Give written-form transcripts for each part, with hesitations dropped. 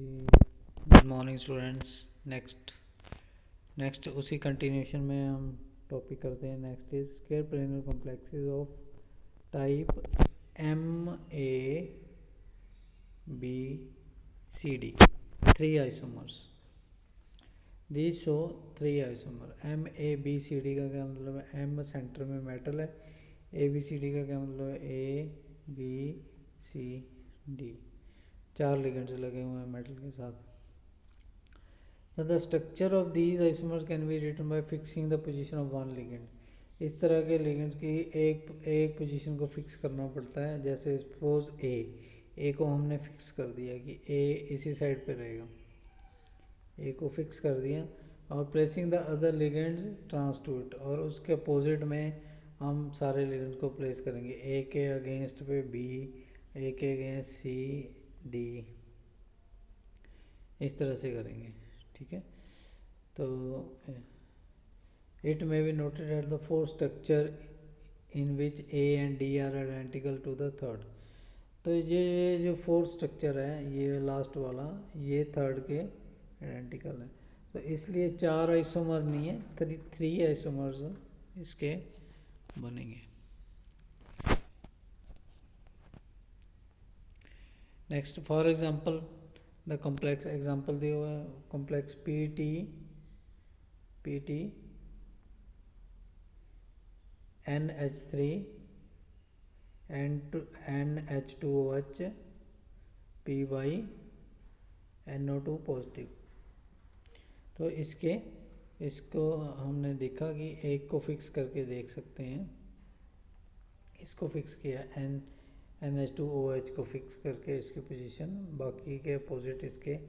जी good morning students. Next उसी continuation में हम टॉपिक करते हैं। Next is square planar complexes of type MABCD, three isomers. This show three isomer. MABCD का क्या मतलब है? M सेंटर में मेटल है, ABCD का क्या मतलब है? ABCD, चार लिगेंड्स लगे हुए हैं मेटल के साथ। So the structure of these isomers can be written by fixing the position of one ligand. इस तरह के लिगेंड्स की एक पोजीशन को फिक्स करना पड़ता है। जैसे सपोज ए को हमने फिक्स कर दिया कि ए इसी साइड पे रहेगा, ए को फिक्स कर दिया। और placing the other ligands trans to it, और उसके अपोजिट में हम सारे लिगेंड्स को प्लेस करेंगे। ए के अगेंस्ट पे बी, ए के अगेंस्ट सी, डी, इस तरह से करेंगे। ठीक है, तो it may be noted at the fourth structure in which A and D are identical to the third. तो ये जो फोर्थ स्ट्रक्चर है, ये लास्ट वाला, ये थर्ड के आइडेंटिकल है। तो इसलिए चार आइसोमर नहीं है, थ्री आइसोमर्स इसके बनेंगे। Next for example the complex example दिया हुआ है, complex P T NH3 NH2OH PY NO2 positive. तो इसको हमने देखा कि एक को फिक्स करके देख सकते हैं। इसको फिक्स किया, NH2OH को फिक्स करके इसकी पोजीशन, बाकी के अपोजिट इसके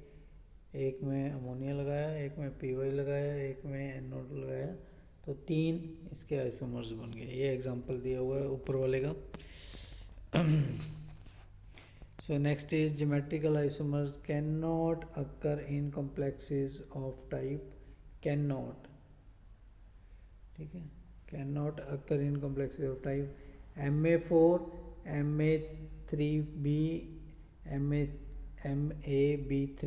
एक में अमोनिया लगाया, एक में PY लगाया, एक में NO2 लगाया, तो तीन इसके आइसोमर्स बन गए। ये एग्जांपल दिया हुआ है ऊपर वाले का। So next is geometrical isomers cannot occur in complexes of type cannot, ठीक है, cannot occur in complexes of type MA4, MA3B, MAB3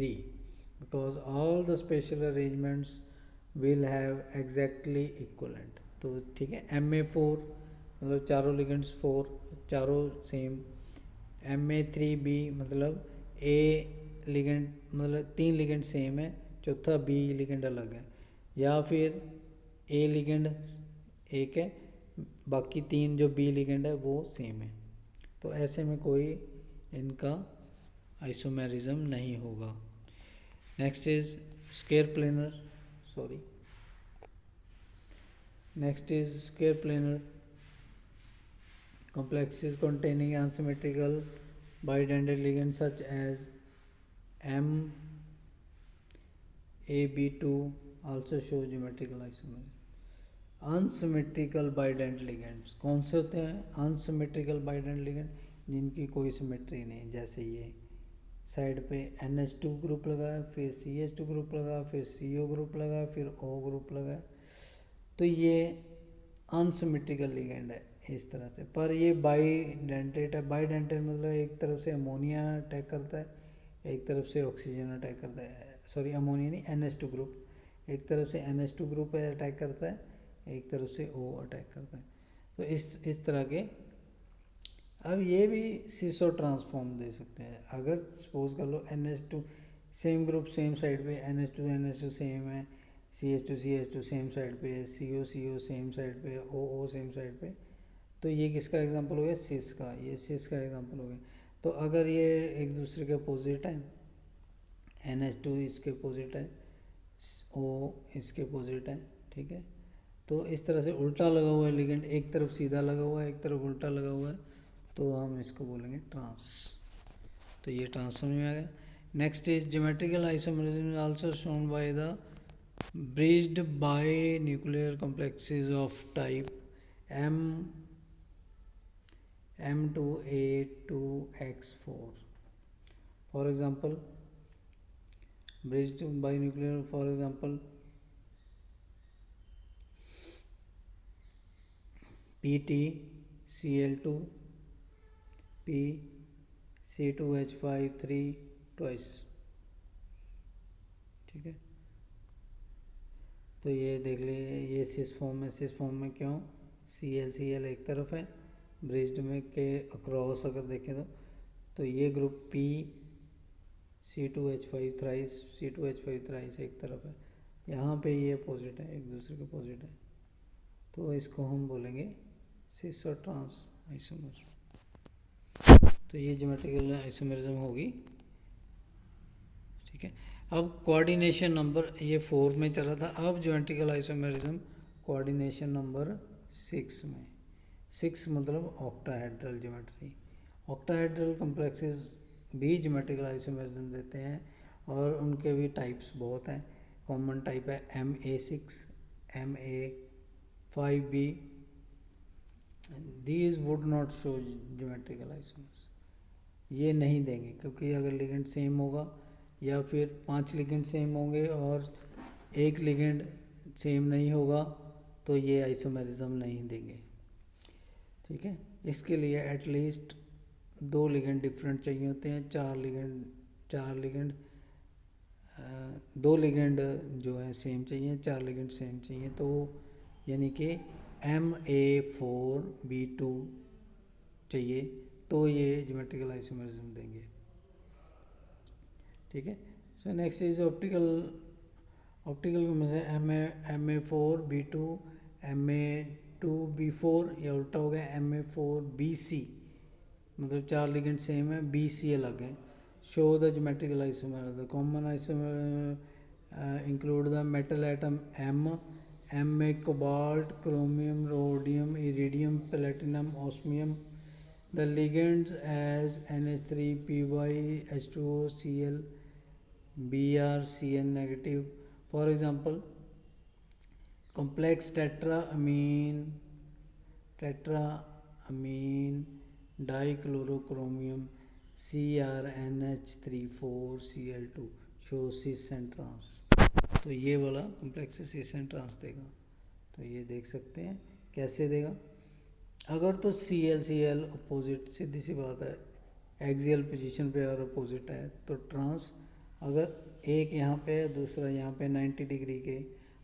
because all the special arrangements will have exactly equivalent। तो ठीक है, MA4 मतलब चारों ligands 4, चारों same. MA3B मतलब ए ligand, मतलब तीन लिगेंड सेम है, चौथा बी लिगेंड अलग है। या फिर ए लिगेंड एक है, बाकी तीन जो बी लिगेंड है वो सेम है। तो ऐसे में कोई इनका आइसोमेरिज्म नहीं होगा। Next is square planar, next is square planar complexes containing asymmetrical bidentate ligands such as MAB2 also show geometrical isomer। Unsymmetrical bident ligands कौन से होते हैं? अनसिमेट्रिकल बाइडेंट लिगेंड जिनकी कोई सिमेट्री नहीं, जैसे ये साइड पे NH2 ग्रुप लगा, फिर CH2 ग्रुप लगा, फिर CO ग्रुप लगा, फिर O ग्रुप लगा, तो ये अनसिमेट्रिकल लिगेंड है इस तरह से। पर ये बाइडेंटेट है। बाइडेंटेट मतलब एक तरफ से अमोनिया अटैक करता है, एक तरफ से ऑक्सीजन अटैक करता है, सॉरी अमोनिया नहीं, NH2 ग्रुप, एक तरफ से NH2 ग्रुप अटैक करता है, एक तरफ से O अटैक करता है। तो इस तरह के। अब ये भी सिसो ट्रांसफॉर्म दे सकते हैं। अगर सपोज कर लो NH2 same group same side पे, NH2 सेम है, CH2 सेम साइड पे है, CO सेम साइड पे है, O सेम साइड पे, तो ये किसका एग्जांपल हो गया? सिस का। ये सिस का एग्जांपल हो गया। तो अगर ये एक दूसरे के अपोजिट है, NH2 इसके अपोजिट है, O इसके अपोजिट है, ठीक है, तो इस तरह से उल्टा लगा हुआ है लिगेंड, एक तरफ सीधा लगा हुआ है, एक तरफ उल्टा लगा हुआ है, तो हम इसको बोलेंगे ट्रांस। तो ये ट्रांस समझ में आ गया। Next is geometrical isomerism also shown by the bridged bye nuclear complexes of type M2A2X4। For example bridged bye nuclear, for example PtCl2 PC2H5 3 twice, ठीक है। तो ये देख लीजिए, ये सिस फॉर्म में, सिस फॉर्म में क्यों, Cl एक तरफ है, ब्रिज्ड में के अक्रॉस अगर देखें तो ये group P C2H5 thrice, C2H5 thrice एक तरफ है, यहाँ पे ये अपोजिट है, एक दूसरे के अपोजिट है, तो इसको हम बोलेंगे सिस और ट्रांस आइसोमर। तो ये ज्योमेट्रिकल आइसोमेरिज्म होगी, ठीक है। अब कोऑर्डिनेशन नंबर, ये 4 में चला था, अब ज्योमेट्रिकल आइसोमेरिज्म कोऑर्डिनेशन नंबर 6 में। 6 मतलब ऑक्टाहेड्रल ज्योमेट्री। ऑक्टाहेड्रल कॉम्प्लेक्सेस भी ज्योमेट्रिकल आइसोमेरिज्म देते हैं, और उनके भी टाइप्स बहुत हैं। कॉमन टाइप है MA6, MA5B। These would not show geometrical isomerism, ये नहीं देंगे, क्योंकि अगर लिगेंड सेम होगा या फिर 5 लिगेंड सेम होंगे और एक लिगेंड सेम नहीं होगा तो ये आइसोमेरिज्म नहीं देंगे, ठीक है। इसके लिए एटलीस्ट 2 लिगेंड डिफरेंट चाहिए होते हैं, 4 लिगेंड 2 लिगेंड जो है सेम चाहिए, 4 लिगेंड सेम चाहिए, तो यानी कि MA4B2 चाहिए, तो ये ज्योमेट्रिकल आइसोमेरिज्म देंगे, ठीक है। सो नेक्स्ट इज ऑप्टिकल में से MA4B2, MA2B4, या उल्टा हो गया MA4BC, मतलब 4 लिगेंड सेम है, BC अलग है। Show the geometrical isomer, the common isomer include the metal atom M में cobalt, chromium, rhodium, iridium, platinum, osmium. The ligands as NH3, Py, H2O, Cl, Br, Cn negative. For example, complex tetraamine dichlorochromium CrNH3,4Cl2 shows cis and trans। तो ये वाला complex cis and trans देगा, तो ये देख सकते हैं कैसे देगा। अगर तो Cl अपोजिट, सीधी सी बात है, एक्सियल पोजीशन पे और अपोजिट है, तो ट्रांस। अगर एक यहाँ पे है, दूसरा यहाँ पे 90 डिग्री के,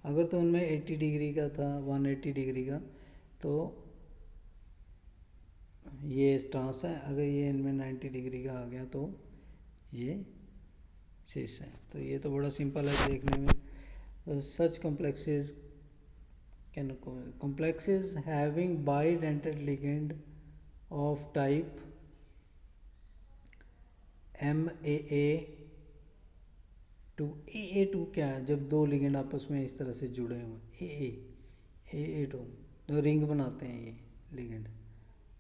अगर तो उनमें 80 डिग्री का था, 180 डिग्री का, तो ये ट्रांस है। अगर ये इनमें 90 डिग्री का आ गया तो ये सिस है। तो ये तो बड़ा सिंपल है देखने में। सच complexes complexes having bidentate ligand of type MAA2। AA2 क्या है, जब 2 लिगेंड आपस में इस तरह से जुड़े हुए, AA2 तो रिंग बनाते हैं ये लिगेंड,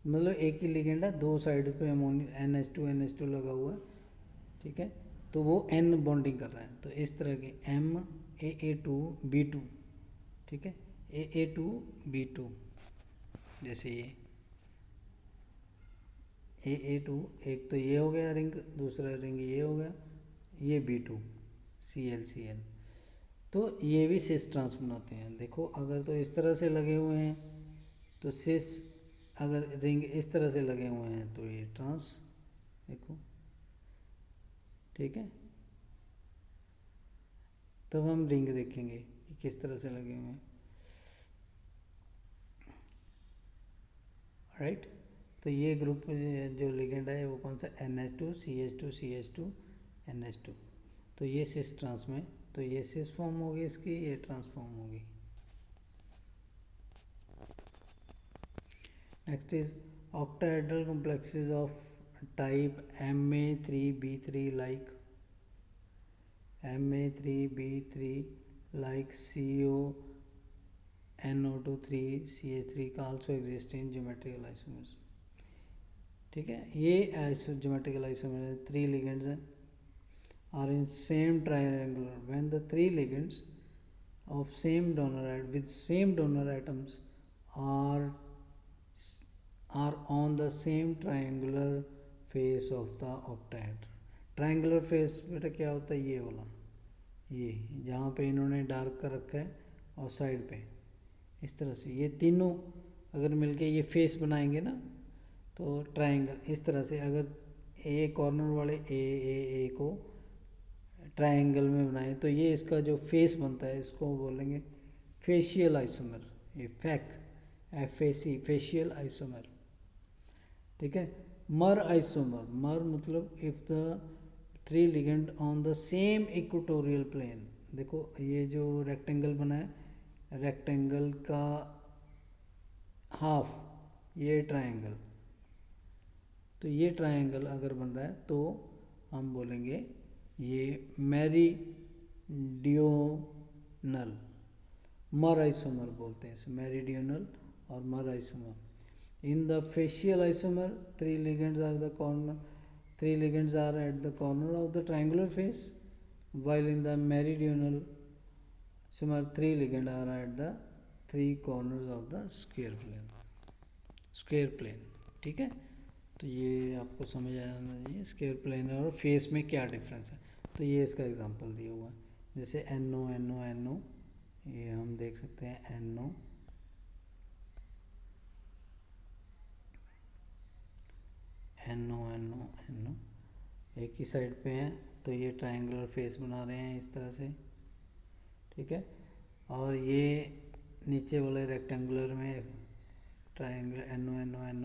मतलब एक ही लिगेंड है, 2 साइड पे अमोनिया NH2 लगा हुआ है, ठीक है, तो वो N बॉन्डिंग कर रहा है, तो इस तरह के MAA2B2, ठीक है, AA2B2, जैसे ये AA2, एक तो ये हो गया रिंग, दूसरा रिंग ये हो गया, ये B2 Cl, तो ये भी सिस ट्रांस बनाते हैं। देखो अगर तो इस तरह से लगे हुए हैं तो सिस, अगर रिंग इस तरह से लगे हुए हैं तो ये ट्रांस, देखो, ठीक है। तब हम रिंग देखेंगे कि किस तरह से लगे हुए हैं, राइट। तो ये ग्रुप जो लिगेंड है वो कौन सा, NH2 CH2 CH2 NH2, तो ये सिस ट्रांस में, तो ये सिस फॉर्म होगी इसकी, ये ट्रांसफॉर्म होगी। Next is octahedral complexes of type MA3B3 like CO NO2 3CH3 का also exist in geometrical isomerism, ठीक है। ये geometrical isomerism 3 ligands हैं are in same triangular when the 3 ligands of same donor with same donor atoms are on the same triangular face of the octahedron। Triangular face बेटा क्या होता है, ये वाला, ये जहाँ पे इन्होंने डार्क कर रखा है और साइड पे इस तरह से ये तीनों अगर मिलके ये फेस बनाएंगे ना, तो ट्रायंगल इस तरह से, अगर ए कॉर्नर वाले ए को ट्रायंगल में बनाए तो ये इसका जो फेस बनता है इसको बोलेंगे फेशियल आइसोमर, ये FAC फेशियल आइसोमर। ठीक है। मर आइसोमर, मर मतलब if the three ligand on the same equatorial plane. देखो ये जो रेक्टेंगल बना है, रेक्टेंगल का हाफ ये ट्रायंगल, तो ये ट्रायंगल अगर बन रहा है तो हम बोलेंगे ये मेरिडियोनल, मर आइसोमर बोलते हैं इसे, मेरिडियोनल और mer isomer. In the facial isomer three ligands are the corner, three ligands are at the corner of the triangular face, while in the meridional isomer three ligands are at the three corners of the square plane। ठीक है, तो ये आपको समझ आ जाना चाहिए square plane और face में क्या डिफरेंस है। तो ये इसका एग्जांपल दिया हुआ है, जैसे NO ये हम देख सकते हैं NO एक ही साइड पे हैं तो ये ट्रायंगुलर फेस बना रहे हैं इस तरह से। ठीक है, और ये नीचे वाले रेक्टेंगुलर में ट्रायंगल NO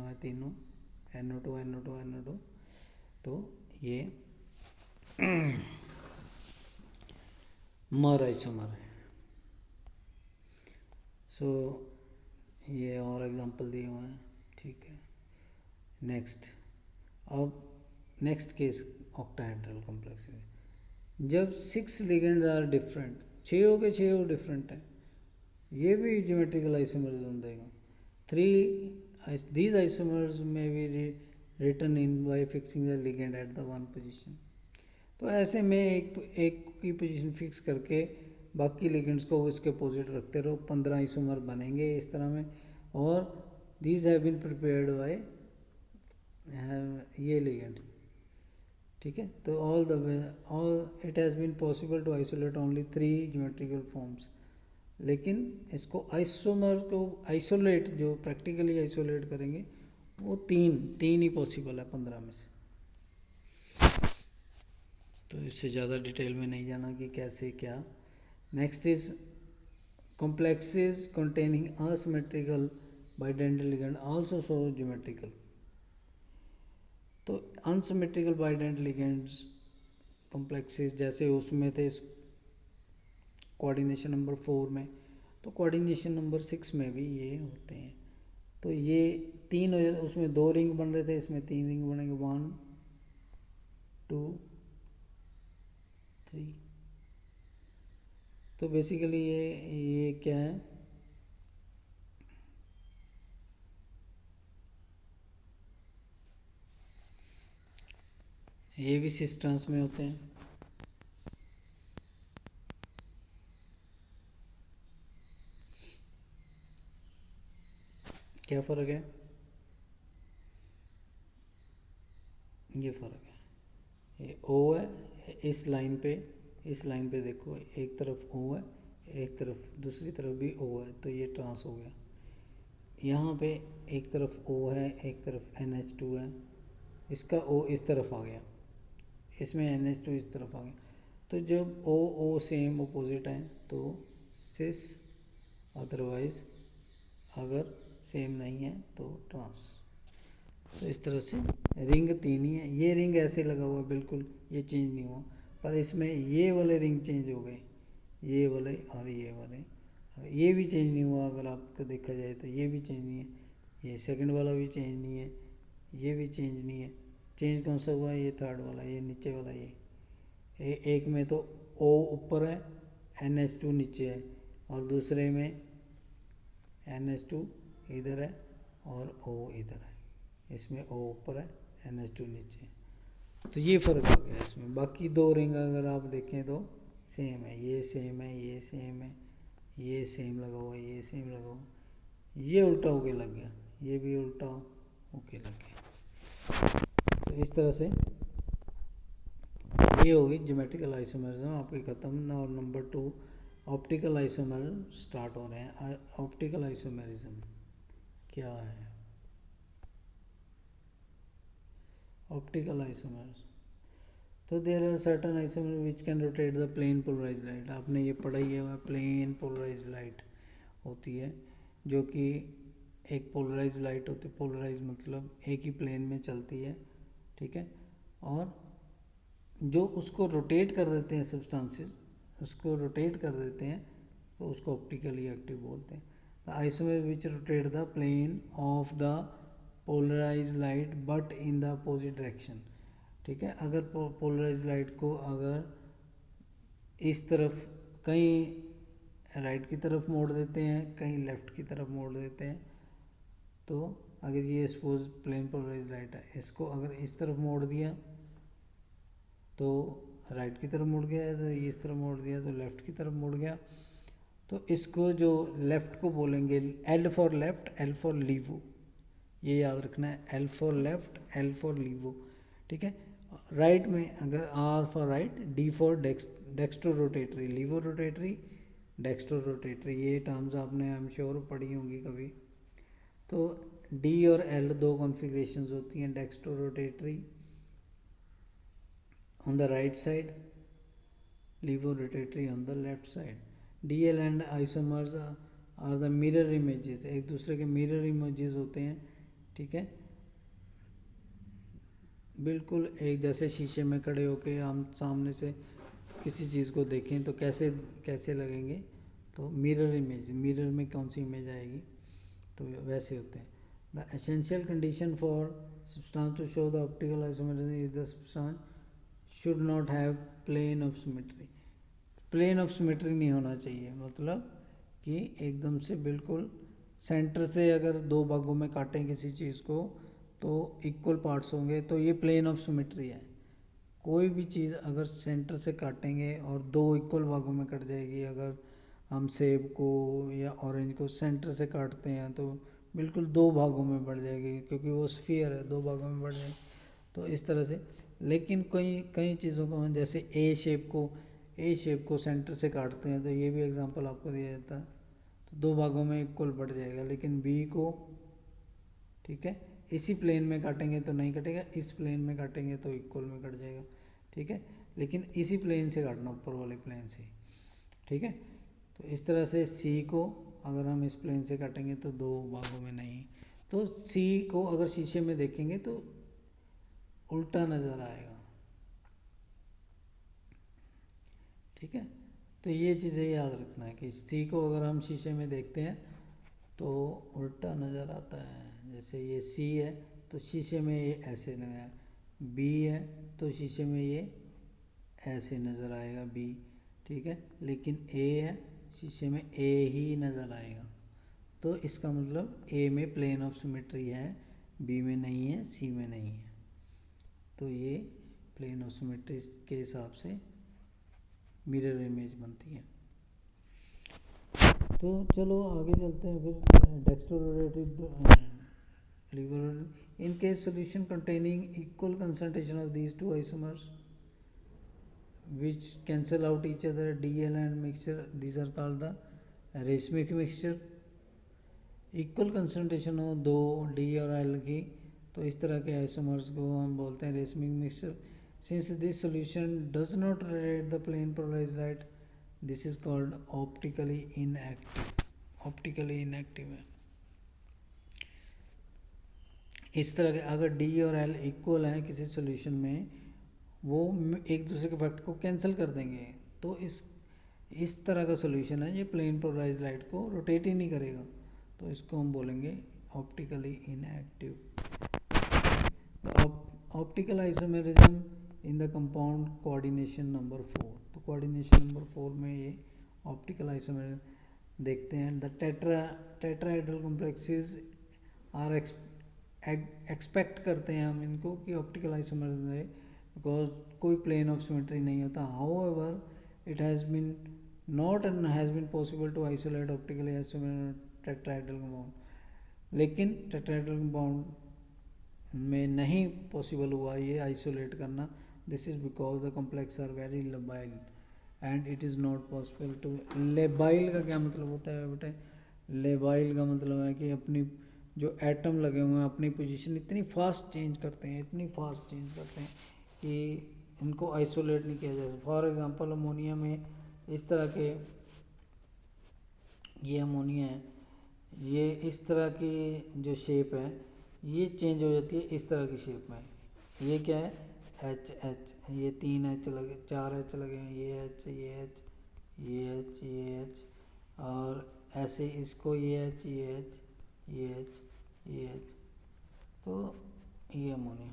है तीनों, NO2 तो ये मर आइसोमर है। सो ये और एग्जांपल दिए हुए हैं। ठीक है, नेक्स्ट केस ऑक्टाहेड्रल कॉम्प्लेक्स है, जब 6 लिगेंड्स आर डिफरेंट, 6 के 6 डिफरेंट है, ये भी ज्योमेट्रिकल आइसोमरिज्म देगा। these isomers may be written in by fixing the ligand at the one position। तो ऐसे में एक की पोजीशन फिक्स करके बाकी लिगेंड्स को उसके अपोजिट रखते रहो, 15 आइसोमर बनेंगे इस तरह में। और these have been prepared by ये लिगेंड। ठीक है, तो all it has been possible to isolate only 3 geometrical forms, लेकिन इसको आइसोमर को आइसोलेट जो प्रैक्टिकली आइसोलेट करेंगे वो तीन ही पॉसिबल है 15 में से। तो इससे ज़्यादा डिटेल में नहीं जाना कि कैसे क्या। Next is complexes containing asymmetrical bidental ligand also show geometrical। तो अनसिमेट्रिकल बाइडेंटल लिगेंड्स कॉम्प्लेक्सेस जैसे उसमें थे कोऑर्डिनेशन नंबर 4 में, तो कोऑर्डिनेशन नंबर 6 में भी ये होते हैं। तो ये 3 हो जाते, उसमें 2 रिंग बन रहे थे, इसमें 3 रिंग बनेंगे, 1 2 3। तो बेसिकली ये क्या है, ये भी सिस्टम्स में होते हैं। क्या फ़र्क है, ये फ़र्क है, ये O है इस लाइन पे देखो, एक तरफ O है, एक तरफ दूसरी तरफ भी O है, तो ये ट्रांस हो गया। यहाँ पे एक तरफ O है, एक तरफ NH2 है, इसका O इस तरफ आ गया, इसमें NH2 इस तरफ आ गया। तो जब O सेम अपोजिट हैं तो सिस, अदरवाइज अगर सेम नहीं है तो ट्रांस। तो इस तरह से रिंग 3 ही है। ये रिंग ऐसे लगा हुआ बिल्कुल, ये चेंज नहीं हुआ, पर इसमें ये वाले रिंग चेंज हो गए, ये वाले और ये वाले, ये भी चेंज नहीं हुआ। अगर आपको देखा जाए तो ये भी चेंज नहीं है, ये सेकंड वाला भी चेंज नहीं है, ये भी चेंज नहीं है। चेंज कौन सा हुआ है, ये थर्ड वाला, ये नीचे वाला, ये एक में तो O ऊपर है, NH2 नीचे है, और दूसरे में NH2 इधर है और O इधर है, इसमें O ऊपर है, NH2 नीचे है। तो ये फ़र्क आ गया इसमें। बाकी 2 रिंग अगर आप देखें तो सेम है, ये सेम है, ये सेम है, ये सेम लगा हुआ है, ये सेम लगा हुआ, ये उल्टा होके लग गया, ये भी उल्टा होके लग गया। तो इस तरह से ये होगी ज्योमेट्रिकल आइसोमेरिज्म आपकी ख़त्म। और नंबर 2 ऑप्टिकल आइसोमेरिज्म स्टार्ट हो रहे हैं। ऑप्टिकल आइसोमेरिज्म क्या है, ऑप्टिकल आइसोमेरिज्म तो there are certain isomer which can rotate the plane polarize light. आपने ये पढ़ा ही है, प्लेन पोलराइज लाइट होती है जो कि एक पोलराइज लाइट होती है। पोलराइज मतलब एक ही प्लेन में चलती है, ठीक है। और जो उसको रोटेट कर देते हैं सब्सटेंसेस, उसको रोटेट कर देते हैं, तो उसको ऑप्टिकली एक्टिव बोलते हैं। The isomer which rotate the plane of the polarize light but in the opposite direction, ठीक है। अगर पोलराइज लाइट को अगर इस तरफ कहीं राइट की तरफ मोड़ देते हैं, कहीं लेफ्ट की तरफ मोड़ देते हैं, तो अगर ये सपोज प्लेन पोलराइज लाइट है, इसको अगर इस तरफ मोड़ दिया तो राइट की तरफ मुड़ गया, तो इस तरफ मोड़ दिया तो लेफ़्ट की तरफ मुड़ गया। तो इसको जो लेफ़्ट को बोलेंगे L for left, L for levo, ये याद रखना है, L for left, L for levo, ठीक है। राइट में अगर R for right, D for dextro rotatory, levo rotatory, dextro rotatory, ये टर्म्स आपने आई एम श्योर पढ़ी होंगी कभी। तो डी और एल दो कॉन्फ़िगरेशंस होती हैं, dextro rotatory on the right side, levorotatory on the left side. DL and isomers are the mirror images, एक दूसरे के mirror images होते हैं, ठीक है। बिल्कुल एक जैसे शीशे में खड़े होके हम सामने से किसी चीज़ को देखें तो कैसे कैसे लगेंगे, तो मिरर इमेज, मिरर में कौन सी इमेज आएगी, तो वैसे होते हैं। The essential condition for substance to show the optical isomerism is the substance should not have plane of symmetry. Plane of symmetry नहीं होना चाहिए, मतलब कि एकदम से बिल्कुल सेंटर से अगर दो भागों में काटें किसी चीज़ को तो इक्वल पार्ट्स होंगे, तो ये प्लेन ऑफ सिमेट्री है। कोई भी चीज़ अगर सेंटर से काटेंगे और दो इक्वल भागों में कट जाएगी, अगर हम सेब को या ऑरेंज को सेंटर से काटते हैं तो बिल्कुल दो भागों में बढ़ जाएगी, क्योंकि वो स्फीयर है, दो भागों में बढ़ जाएगी। तो इस तरह से, लेकिन कई कई चीज़ों को जैसे ए शेप को सेंटर से काटते हैं, तो ये भी एग्जांपल आपको दिया जाता है, तो दो भागों में इक्वल बढ़ जाएगा। लेकिन बी को, ठीक है, इसी प्लेन में काटेंगे तो नहीं कटेगा, इस प्लेन में काटेंगे तो इक्वल में कट जाएगा, ठीक है। लेकिन इसी प्लेन से काटना, ऊपर वाले प्लेन से, ठीक है। तो इस तरह से सी को अगर हम इस प्लेन से काटेंगे तो दो भागों में नहीं, तो सी को अगर शीशे में देखेंगे तो उल्टा नज़र आएगा, ठीक है। तो ये चीज़ें याद रखना है कि सी को अगर हम शीशे में देखते हैं तो उल्टा नज़र आता है। जैसे ये सी है तो शीशे में ये ऐसे लगा, बी है तो शीशे में ये ऐसे नज़र आएगा बी, ठीक है। लेकिन ए है, शीशे में ए ही नज़र आएगा, तो इसका मतलब ए में प्लेन ऑफ सिमेट्री है, बी में नहीं है, सी में नहीं है। तो ये प्लेन ऑफ सिमेट्री के हिसाब से मिरर इमेज बनती है। तो चलो आगे चलते हैं फिर। Dextrorotative levo in case solution containing equal concentration of these two isomers which cancel out each other, DL and mixture, these are called the racemic mixture। Equal concentration हो दो डी और एल की, तो इस तरह के आइसोमर्स को हम बोलते हैं racemic mixture. Since this solution does not rotate the plane polarized light, this is called optically inactive. Optically inactive है। इस तरह के अगर डी और एल इक्वल हैं किसी सॉल्यूशन में, वो एक दूसरे के फैक्ट को कैंसिल कर देंगे, तो इस तरह का सॉल्यूशन है, ये प्लेन पोलराइज्ड लाइट को रोटेट ही नहीं करेगा, तो इसको हम बोलेंगे optically inactive. Optical isomerism in the compound coordination number 4। तो कोऑर्डिनेशन नंबर 4 में ये ऑप्टिकल आइसोमेरिज्म देखते हैं। The tetrahedral complexes are expect करते हैं हम इनको कि ऑप्टिकल आइसोमेरिज्म है, बिकॉज कोई प्लेन ऑफ सिमेट्री नहीं होता। However it has been not and has been possible to isolate optically isomerism tetrahedral compound, लेकिन टेट्राहेड्रल कंपाउंड में नहीं पॉसिबल हुआ ये आइसोलेट करना। This is because the complex are very labile and it is not possible to. Labile का क्या मतलब होता है बेटे? लेबाइल का मतलब है कि अपनी जो एटम लगे हुए हैं अपनी पोजीशन इतनी फास्ट चेंज करते हैं, इतनी फास्ट चेंज करते हैं कि इनको आइसोलेट नहीं किया जा सकता। फॉर एग्जांपल अमोनिया में इस तरह के, ये अमोनिया है, ये इस तरह की जो शेप है ये चेंज हो जाती है इस तरह की शेप में। ये क्या है, एच एच, ये 3 एच लगे, 4 एच लगे हैं, ये एच, ये एच, ये एच, ये एच, और ऐसे इसको ये एच, ये एच, ये एच, ये एच, तो ये अमोनिया।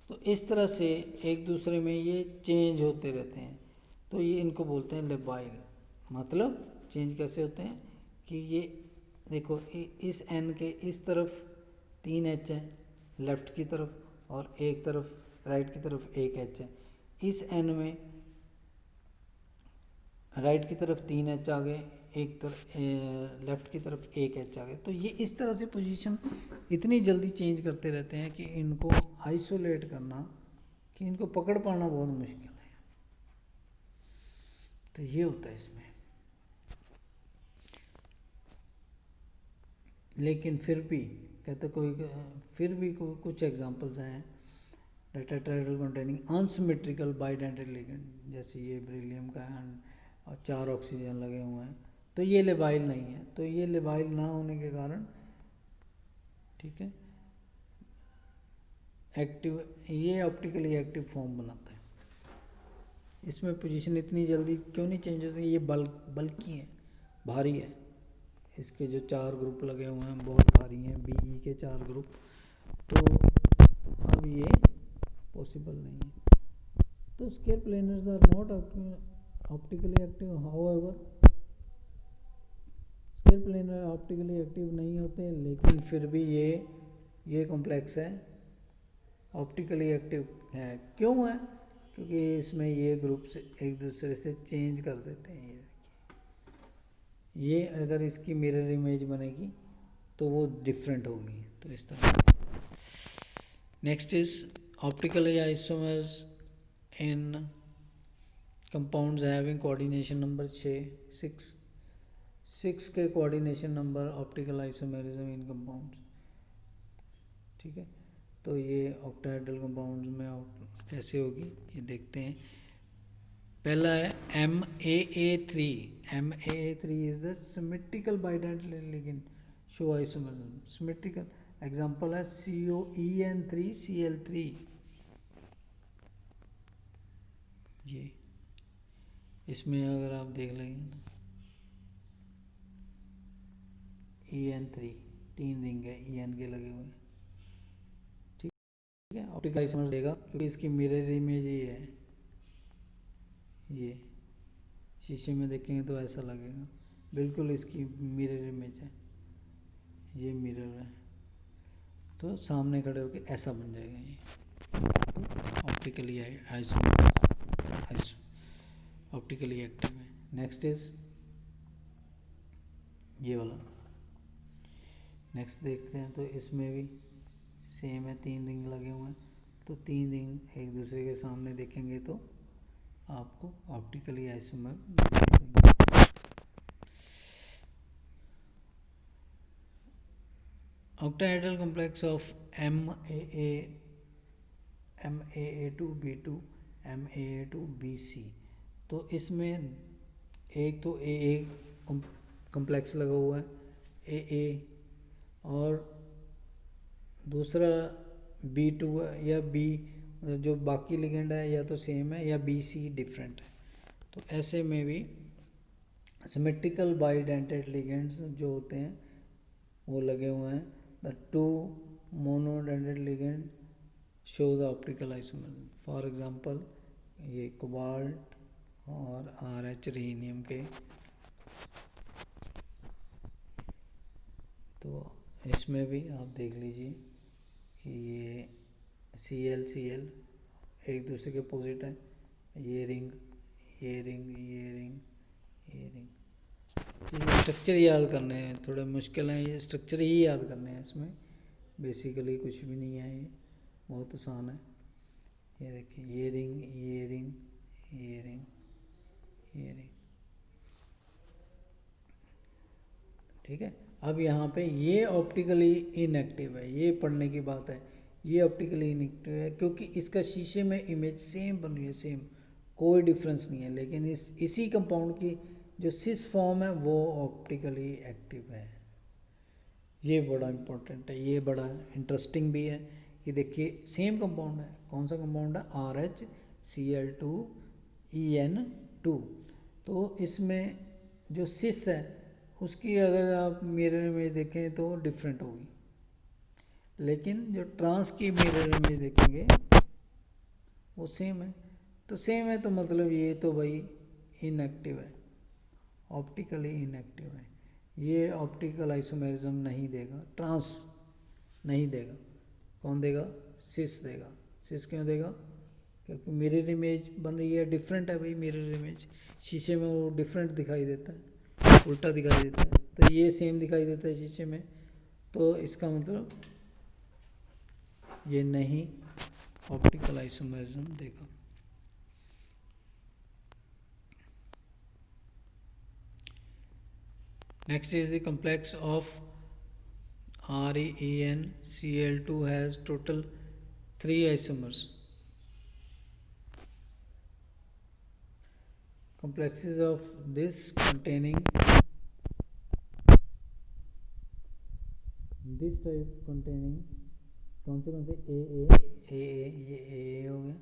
तो इस तरह से एक दूसरे में ये चेंज होते रहते हैं, तो ये इनको बोलते हैं लेबाइल। मतलब चेंज कैसे होते हैं कि ये देखो इस एन के इस तरफ 3 एच है लेफ्ट की तरफ, और एक तरफ राइट की तरफ 1 एच है। इस एन में राइट की तरफ 3 एच आ गए, एक तरफ लेफ्ट की तरफ 1 एच आ गए। तो ये इस तरह से पोजीशन इतनी जल्दी चेंज करते रहते हैं कि इनको आइसोलेट करना, कि इनको पकड़ पाना बहुत मुश्किल है। तो ये होता है इसमें। लेकिन फिर भी कहते फिर भी कुछ एग्जांपल्स हैं tetrahedral containing unsymmetrical bidentate ligand, जैसे ये बेरिलियम का है और 4 ऑक्सीजन लगे हुए हैं, तो ये लेबाइल नहीं है। तो ये लेबाइल ना होने के कारण, ठीक है, एक्टिव, ये ऑप्टिकली एक्टिव फॉर्म बनाता है। इसमें पोजीशन इतनी जल्दी क्यों नहीं चेंज होती, ये बल्कि है, भारी है। इसके जो 4 ग्रुप लगे हुए हैं बहुत भारी हैं, बीई के 4 ग्रुप। तो अब ये पॉसिबल नहीं है। तो square planars are not optically active, however square planar optically active नहीं होते, लेकिन फिर भी ये कॉम्प्लेक्स है ऑप्टिकली एक्टिव है। क्यों है, क्योंकि इसमें ये ग्रुप से एक दूसरे से चेंज कर देते हैं। ये अगर इसकी मिरर इमेज बनेगी तो वो डिफरेंट होगी, तो इस तरह। Next is optically isomers in compounds having coordination number 6 के coordination number optical isomerism in compounds, ठीक है। तो ये ऑक्टाहेड्रल कंपाउंड्स में कैसे होगी ये देखते हैं। पहला है MAA3। MAA3 is the symmetrical bidental ligand show isomerism. Symmetrical example है COEN3Cl3। ये इसमें अगर आप देख लेंगे ना, EN3 3 रिंग है EN के लगे हुए, ठीक है। ऑप्टिकल आइसोमर देगा क्योंकि इसकी मिरर इमेज ये है। ये शीशे में देखेंगे तो ऐसा लगेगा, बिल्कुल इसकी मिरर इमेज है, ये मिरर है, तो सामने खड़े होकर ऐसा बन जाएगा ये। ऑप्टिकली ऑप्टिकली एक्टिव है। नेक्स्ट इज ये वाला, नेक्स्ट देखते हैं। तो इसमें भी सेम है, 3 रिंग लगे हुए हैं, तो 3 रिंग एक दूसरे के सामने देखेंगे तो आपको optically isomer octahedral complex of MAA2B2 MAA2BC। तो इसमें एक तो AA कॉम्प्लेक्स लगा हुआ है AA, और दूसरा B2 या B, जो बाकी लिगेंड है या तो सेम है या BC डिफरेंट है। तो ऐसे में भी सिमेट्रिकल बाइडेंटेड लिगेंड्स जो होते हैं वो लगे हुए हैं। The 2 monodentate ligand show the optical isomer. For example ये कोबाल्ट और RH रीनियम के। तो इसमें भी आप देख लीजिए कि ये Cl एक दूसरे के अपोजिट है, ये रिंग, ये रिंग, ये रिंग, ये रिंग। तो ये स्ट्रक्चर याद करने हैं, थोड़े मुश्किल हैं, ये स्ट्रक्चर ही याद करने हैं। इसमें बेसिकली कुछ भी नहीं है, ये बहुत आसान है। ये देखिए, ये रिंग, ये रिंग, ये रिंग, ये रिंग, ठीक है। अब यहाँ पे ये ऑप्टिकली इनएक्टिव है, ये पढ़ने की बात है। ये ऑप्टिकली इनएक्टिव है क्योंकि इसका शीशे में इमेज सेम बन रही है, सेम, कोई डिफरेंस नहीं है। लेकिन इसी कंपाउंड की जो सिस फॉर्म है वो ऑप्टिकली एक्टिव है। ये बड़ा इम्पोर्टेंट है, ये बड़ा इंटरेस्टिंग भी है कि देखिए सेम कंपाउंड है। कौन सा कंपाउंड है? RHCl2En2। तो इसमें जो सिस है उसकी अगर आप मिरर इमेज देखें तो डिफरेंट होगी, लेकिन जो ट्रांस की मिरर इमेज देखेंगे वो सेम है। तो सेम है तो मतलब ये तो भाई इनएक्टिव है, ऑप्टिकली इनएक्टिव है। ये ऑप्टिकल आइसोमेरिज्म नहीं देगा, ट्रांस नहीं देगा। कौन देगा? सिस देगा। सिस क्यों देगा? क्योंकि मिरर इमेज बन रही है, डिफरेंट है भाई। मिरर इमेज शीशे में वो डिफरेंट दिखाई देता है, उल्टा दिखाई देता है, तो ये सेम दिखाई देता है शीशे में। तो इसका मतलब ये नहीं ऑप्टिकल आइसोमेरिज्म देगा। Next is the complex of ReNCl2 has total 3 isomers. Complexes of this containing this type containing कौन से AA ये AA हो गया,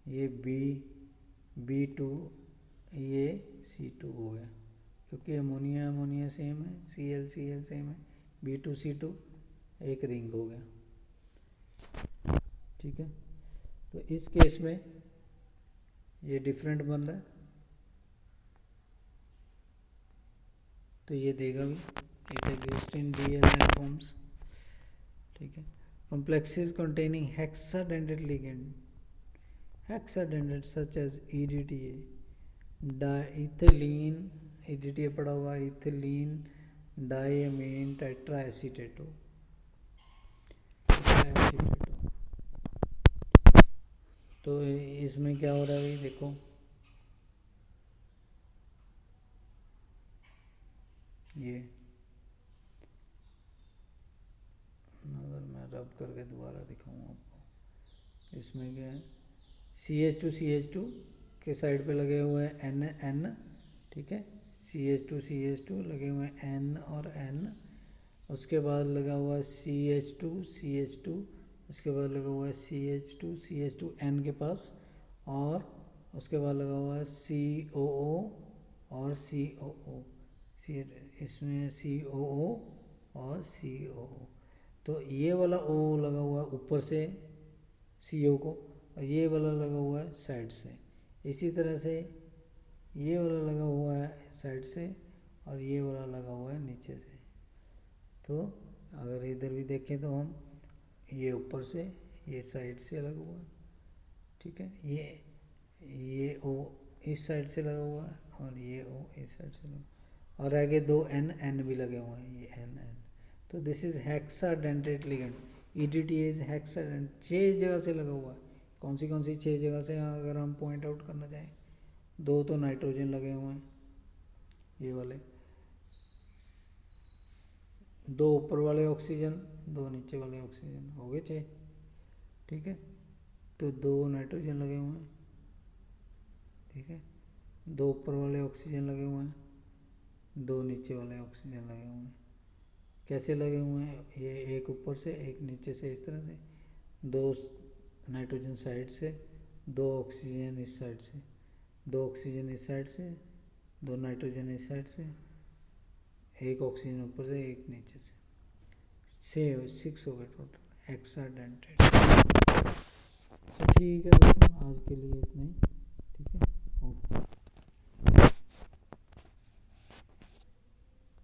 ये B2, ये C2 हो गया, क्योंकि अमोनिया सेम है, Cl सेम है, B2C2 एक रिंग हो गया। ठीक है, तो इस केस में ये डिफरेंट बन रहा है, तो ये देगा भी, it exist in DLN forms. ठीक है, complexes containing hexadentate ligand, hexadentate such as EDTA, diethylene, EDTA पड़ा हुआ, इथिलीन डायमीन टेट्राएसीटेटो, तो इसमें क्या हो रहा है भाई देखो, ये अगर मैं रब करके दोबारा दिखाऊँ आपको, इसमें क्या है, CH2 के साइड पे लगे हुए हैं N, ठीक है, CH2 लगे हुए हैं N और N, उसके बाद लगा हुआ है CH2, उसके बाद लगा हुआ है CH2 N के पास, और उसके बाद लगा हुआ है COO और COO, इसमें COO और COO, तो ये वाला O लगा हुआ है ऊपर से CO को, और ये वाला लगा हुआ है साइड से। इसी तरह से ये वाला लगा हुआ है साइड से और ये वाला लगा हुआ है नीचे से। तो अगर इधर भी देखें तो हम, ये ऊपर से, ये साइड से लगा हुआ है, ठीक है, ये O इस साइड से लगा हुआ है और ये O इस साइड से लगा, और आगे दो N भी लगे हुए हैं, ये N। तो this is hexadentate ligand, EDTA is hexadent, 6 जगह से लगा हुआ है। कौन सी 6 जगह से अगर हम पॉइंट आउट करना चाहें, 2 तो नाइट्रोजन लगे हुए हैं, ये वाले 2 ऊपर वाले ऑक्सीजन, 2 नीचे वाले ऑक्सीजन, हो गए 6, ठीक है। तो 2 नाइट्रोजन लगे हुए हैं, ठीक है, 2 ऊपर वाले ऑक्सीजन लगे हुए हैं, 2 नीचे वाले ऑक्सीजन लगे हुए हैं। कैसे लगे हुए हैं? ये एक ऊपर से एक नीचे से, इस तरह से, 2 नाइट्रोजन साइड से, 2 ऑक्सीजन इस साइड से, 2 ऑक्सीजन इस साइड से, 2 नाइट्रोजन इस साइड से, 1 ऑक्सीजन ऊपर से, 1 नीचे से, 6 हो गए टोटल हेक्साडेंटेट। तो ठीक है दोस्तों, आज के लिए इतना ही।